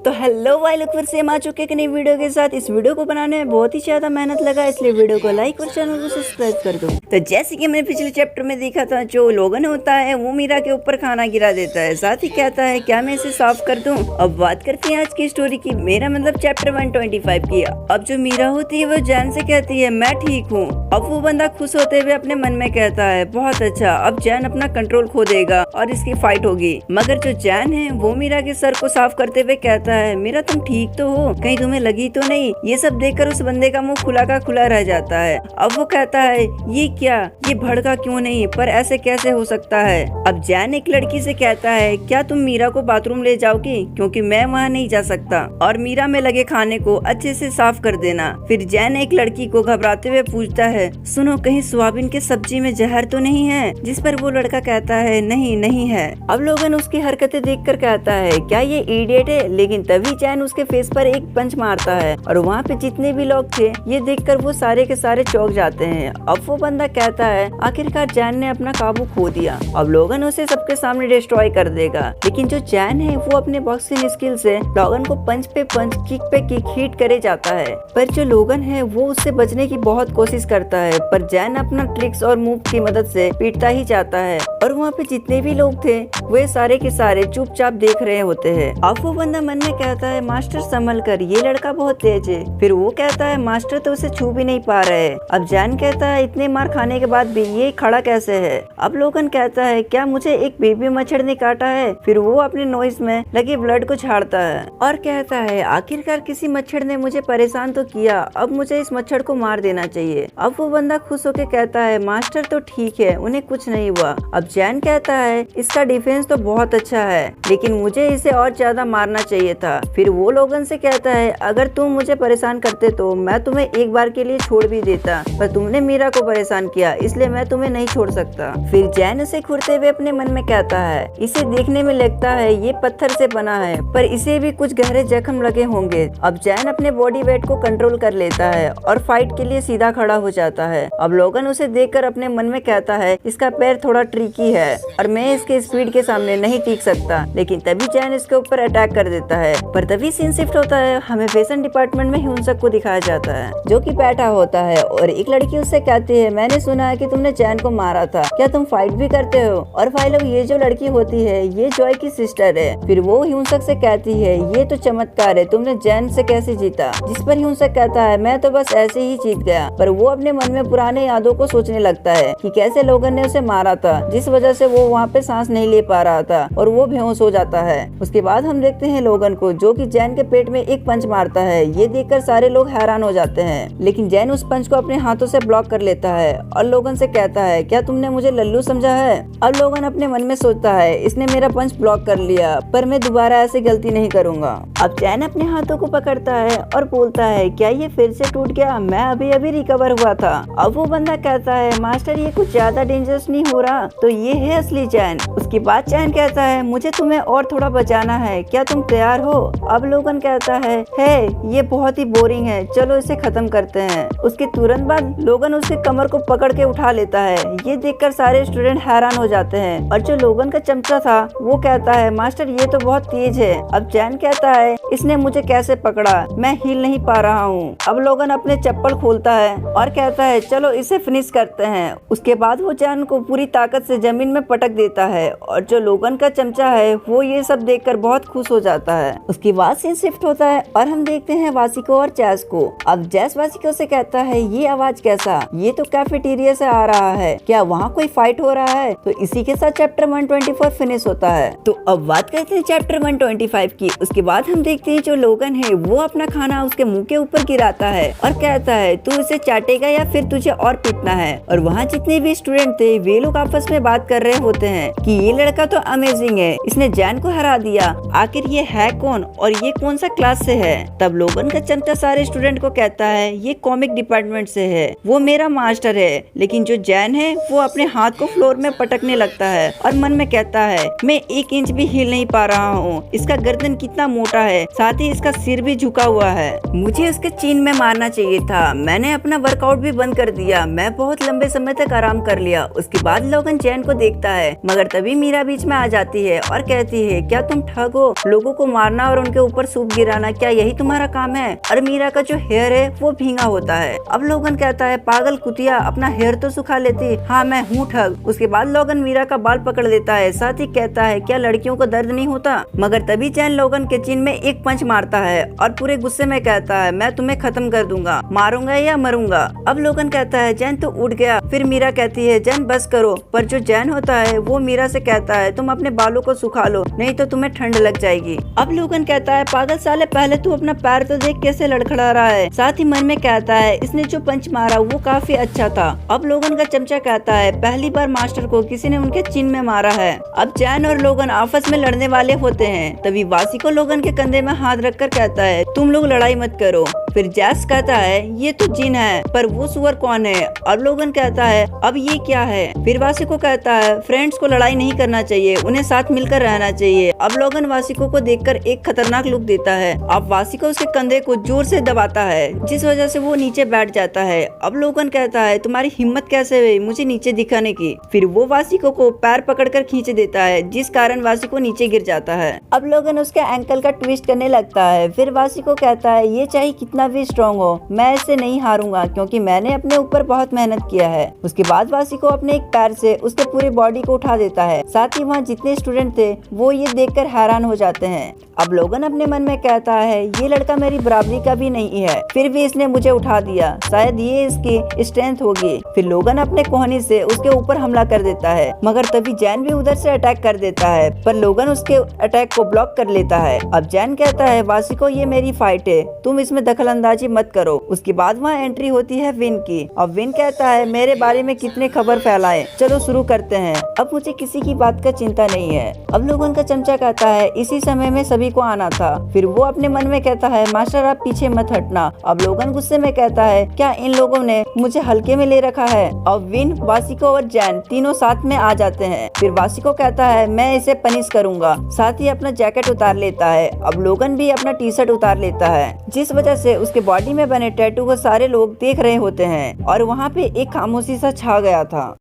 तो हेलो भाई लोग, फिर से हम आ चुके हैं एक नई वीडियो के साथ। इस वीडियो को बनाने में बहुत ही ज्यादा मेहनत लगा, इसलिए वीडियो को लाइक और चैनल को सब्सक्राइब कर दो। तो जैसे कि मैंने पिछले चैप्टर में देखा था, जो लोगन होता है वो मीरा के ऊपर खाना गिरा देता है, साथ ही कहता है क्या मैं इसे साफ कर दूं। अब बात करते हैं आज की स्टोरी की, मेरा मतलब चैप्टर 125 की। अब जो मीरा होती है वो जैन से कहती है मैं ठीक हूँ। अब वो बंदा खुश होते हुए अपने मन में कहता है बहुत अच्छा, अब जैन अपना कंट्रोल खो देगा और इसकी फाइट होगी। मगर जो जैन है वो मीरा के सर को साफ करते हुए कहता है मीरा तुम ठीक तो हो, कहीं तुम्हें लगी तो नहीं। ये सब देखकर उस बंदे का मुंह खुला का खुला रह जाता है। अब वो कहता है ये क्या, ये भड़का क्यों नहीं, पर ऐसे कैसे हो सकता है। अब जैन एक लड़की से कहता है क्या तुम मीरा को बाथरूम ले जाओगी, क्योंकि मैं वहाँ नहीं जा सकता, और मीरा में लगे खाने को अच्छे से साफ कर देना। फिर जैन एक लड़की को घबराते हुए पूछता है सुनो कहीं सोयाबीन के सब्जी में जहर तो नहीं है, जिस पर वो लड़का कहता है नहीं नहीं है। अब लोगन उसकी हरकतें देखकर कहता है क्या ये इडियट है, लेकिन तभी जैन उसके फेस पर एक पंच मारता है और वहाँ पे जितने भी लोग थे ये देखकर वो सारे के सारे चौंक जाते हैं। अब वो बंदा कहता है आखिरकार जैन ने अपना काबू खो दिया, अब लोगन उसे सबके सामने डिस्ट्रॉय कर देगा। लेकिन जो जैन है वो अपने बॉक्सिंग स्किल से लोगन को पंच पे पंच, किक पे किक हिट करे जाता है। पर जो लोगन है वो उससे बचने की बहुत कोशिश करता है, पर जैन अपना ट्रिक्स और मूव की मदद से पीटता ही जाता है। और वहाँ पे जितने भी लोग थे वे सारे के सारे चुपचाप देख रहे होते हैं। अब वो बंदा मन में कहता है मास्टर संभल कर, ये लड़का बहुत तेज है। फिर वो कहता है मास्टर तो उसे छू भी नहीं पा रहे। अब जैन कहता है इतने मार खाने के बाद भी ये खड़ा कैसे है। अब लोगन कहता है क्या मुझे एक बेबी मच्छर ने काटा है। फिर वो अपने नोज में लगे ब्लड को झाड़ता है और कहता है आखिरकार किसी मच्छर ने मुझे परेशान तो किया, अब मुझे इस मच्छर को मार देना चाहिए। अब वो बंदा खुश होकर कहता है मास्टर तो ठीक है, उन्हें कुछ नहीं हुआ। अब जैन कहता है इसका डिफेंस तो बहुत अच्छा है, लेकिन मुझे इसे और ज्यादा मारना चाहिए था। फिर वो लोगन से कहता है अगर तुम मुझे परेशान करते तो मैं तुम्हें एक बार के लिए छोड़ भी देता, पर तुमने मीरा को परेशान किया इसलिए मैं तुम्हें नहीं छोड़ सकता। फिर जैन उसे घूरते हुए अपने मन में कहता है इसे देखने में लगता है ये पत्थर से बना है, पर इसे भी कुछ गहरे जख्म लगे होंगे। अब जैन अपने बॉडी वेट को कंट्रोल कर लेता है और फाइट के लिए सीधा खड़ा हो जाता है। अब लोगन उसे देखकर अपने मन में कहता है इसका पैर थोड़ा ट्रिकी है और मैं इसके स्पीड के सामने नहीं टिक सकता। लेकिन तभी जैन इसके ऊपर अटैक कर देता है। पर तभी सीन शिफ्ट होता है, हमें फैशन डिपार्टमेंट में हिंसक को दिखाया जाता है जो कि बैठा होता है और एक लड़की उससे कहती है मैंने सुना है कि तुमने जैन को मारा था, क्या तुम फाइट भी करते हो। और भाई लोग ये जो लड़की होती है ये जॉय की सिस्टर है। फिर वो हिंसक से कहती है ये तो चमत्कार है, तुमने जैन से कैसे जीता। जिस पर हिंसक कहता है मैं तो बस ऐसे ही जीत गया। पर वो अपने मन में पुराने यादों को सोचने लगता है कि कैसे लोगन ने उसे मारा था, जिस वजह से वो वहाँ पे सांस नहीं ले पा रहा था और वो बेहोश हो जाता है। उसके बाद हम देखते हैं लोगन को जो कि जैन के पेट में एक पंच मारता है। ये देखकर सारे लोग हैरान हो जाते हैं, लेकिन जैन उस पंच को अपने हाथों से ब्लॉक कर लेता है और लोगन से कहता है क्या तुमने मुझे लल्लू समझा है। अब लोगन अपने मन में सोचता है इसने मेरा पंच ब्लॉक कर लिया, पर मैं दोबारा ऐसी गलती नहीं करूंगा। अब जैन अपने हाथों को पकड़ता है और बोलता है क्या ये फिर से टूट गया, मैं अभी अभी रिकवर हुआ था। अब वो बंदा कहता है मास्टर ये कुछ ज्यादा डेंजरस नहीं हो रहा, तो ये है असली जैन। उसके बाद जैन कहता है मुझे तुम्हें और थोड़ा बचाना है, क्या तुम तैयार हो। अब लोगन कहता है ये बहुत ही बोरिंग है, चलो इसे खत्म करते हैं। उसके तुरंत बाद लोगन उसके कमर को पकड़ के उठा लेता है। ये देखकर सारे स्टूडेंट हैरान हो जाते हैं और जो लोगन का चमचा था वो कहता है मास्टर ये तो बहुत तेज है। अब जैन कहता है इसने मुझे कैसे पकड़ा, मैं हिल नहीं पा रहा हूँ। अब लोगन अपने चप्पल खोलता है और कहता है चलो इसे फिनिश करते हैं। उसके बाद वो जैन को पूरी ताकत से जमीन में पटक देता है और जो लोगन का चमचा है वो ये सब देखकर बहुत खुश हो जाता है। उसके बाद सीन शिफ्ट होता है और हम देखते हैं वासिको और जैस को। अब जैस वासिको से कहता है ये आवाज कैसा, ये तो कैफेटेरिया से आ रहा है, क्या वहाँ कोई फाइट हो रहा है। तो इसी के साथ चैप्टर 124 फिनिश होता है। तो अब बात करते हैं चैप्टर 125 की। उसके बाद हम देखते हैं जो लोगन है वो अपना खाना उसके मुंह के ऊपर गिराता है और कहता है तू इसे चाटेगा या फिर तुझे और पीटना है। और वहाँ जितने भी स्टूडेंट थे वे लोग आपस में बात कर रहे होते हैं कि ये लड़का तो अमेजिंग है, इसने जैन को हरा दिया, आखिर ये है कौन और ये कौन सा क्लास से है। तब लोगन का चमचा सारे स्टूडेंट को कहता है ये कॉमिक डिपार्टमेंट से है, वो मेरा मास्टर है। लेकिन जो जैन है वो अपने हाथ को फ्लोर में पटकने लगता है और मन में कहता है मैं 1 इंच भी हिल नहीं पा रहा हूँ, इसका गर्दन कितना मोटा है, साथ ही इसका सिर भी झुका हुआ है, मुझे उसके चीन में मारना चाहिए था, मैंने अपना वर्कआउट भी बंद कर दिया, मैं बहुत लंबे समय तक आराम कर लिया। उसके बाद लोगन जैन को देखता है, मगर तभी मीरा बीच में आ जाती है और कहती है क्या तुम ठग हो, लोगों को मारना और उनके ऊपर सूप गिराना, क्या यही तुम्हारा काम है? और मीरा का जो हेयर है वो भींगा होता है। अब लोगन कहता है पागल कुतिया, अपना हेयर तो सुखा लेती। हाँ मैं हूँ ठग। उसके बाद लोगन मीरा का बाल पकड़ लेता है, साथ ही कहता है क्या लड़कियों को दर्द नहीं होता? मगर तभी चैन लोगन के चिन में एक पंच मारता है और पूरे गुस्से में कहता है मैं तुम्हें खत्म कर दूंगा, मारूंगा या मरूंगा। अब लोगन कहता है जैन तो उठ गया। फिर मीरा कहती है जैन बस करो, पर जो जैन होता है वो मीरा से कहता है तुम अपने बालों को सुखा लो, नहीं तो तुम्हें ठंड लग जाएगी। अब लोगन कहता है पागल साले, पहले तू अपना पैर तो देख कैसे लड़खड़ा रहा है। साथ ही मन में कहता है इसने जो पंच मारा वो काफी अच्छा था। अब लोगन का चमचा कहता है पहली बार मास्टर को किसी ने उनके चिन में मारा है। अब जैन और लोगन आपस में लड़ने वाले होते हैं, तभी वासी को लोगन के कंधे में हाथ रखकर कहता है तुम लोग लड़ाई मत करो। फिर जैस कहता है ये तो जिन है, पर वो सुअर कौन है? अब लोगन कहता है अब ये क्या है? फिर वासिको कहता है फ्रेंड्स को लड़ाई नहीं करना चाहिए, उन्हें साथ मिलकर रहना चाहिए। अब लोगन वासिको को देखकर एक खतरनाक लुक देता है। अब वासिको उसके कंधे को जोर से दबाता है, जिस वजह से वो नीचे बैठ जाता है। अब लोगन कहता है तुम्हारी हिम्मत कैसे हुई मुझे नीचे दिखाने की? फिर वो वासिको को पैर पकड़कर खींच देता है, जिस कारण वासिको नीचे गिर जाता है। अब लोगन उसके एंकल का ट्विस्ट करने लगता है। फिर वासिको कहता है ये चाहे कितना भी स्ट्रॉन्ग हो, मैं इससे नहीं हारूंगा क्योंकि मैंने अपने ऊपर बहुत मेहनत किया है। उसके बाद वासिको अपने एक पैर से उसके पूरे बॉडी को उठा देता है। साथ ही वहाँ जितने स्टूडेंट थे वो ये देखकर हैरान हो जाते हैं। अब लोगन अपने मन में कहता है ये लड़का मेरी बराबरी का भी नहीं है, फिर भी इसने मुझे उठा दिया, शायद ये इसकी स्ट्रेंथ होगी। फिर लोगन अपने कोहनी से उसके ऊपर हमला कर देता है, मगर तभी जैन भी उधर से अटैक कर देता है, पर लोगन उसके अटैक को ब्लॉक कर लेता है। अब जैन कहता है वासिको ये मेरी फाइट है, तुम इसमें दखल अंदाजी मत करो। उसके बाद वहाँ एंट्री होती है विन की। अब विन कहता है मेरे बारे में कितने खबर फैलाए, चलो शुरू करते हैं, अब मुझे किसी की बात का चिंता नहीं है। अब लोगन का चमचा कहता है इसी समय में सभी को आना था। फिर वो अपने मन में कहता है मास्टर आप पीछे मत हटना। अब लोगन गुस्से में कहता है क्या इन लोगों ने मुझे हल्के में ले रखा है? अब विन, वासिको और जैन तीनों साथ में आ जाते हैं। फिर वासिको कहता है मैं इसे पनिश करूंगा, साथ ही अपना जैकेट उतार लेता है। अब लोगन भी अपना टी शर्ट उतार लेता है, जिस वजह से उसके बॉडी में बने टैटू को सारे लोग देख रहे होते हैं और वहाँ पे एक खामोशी सा छा गया था।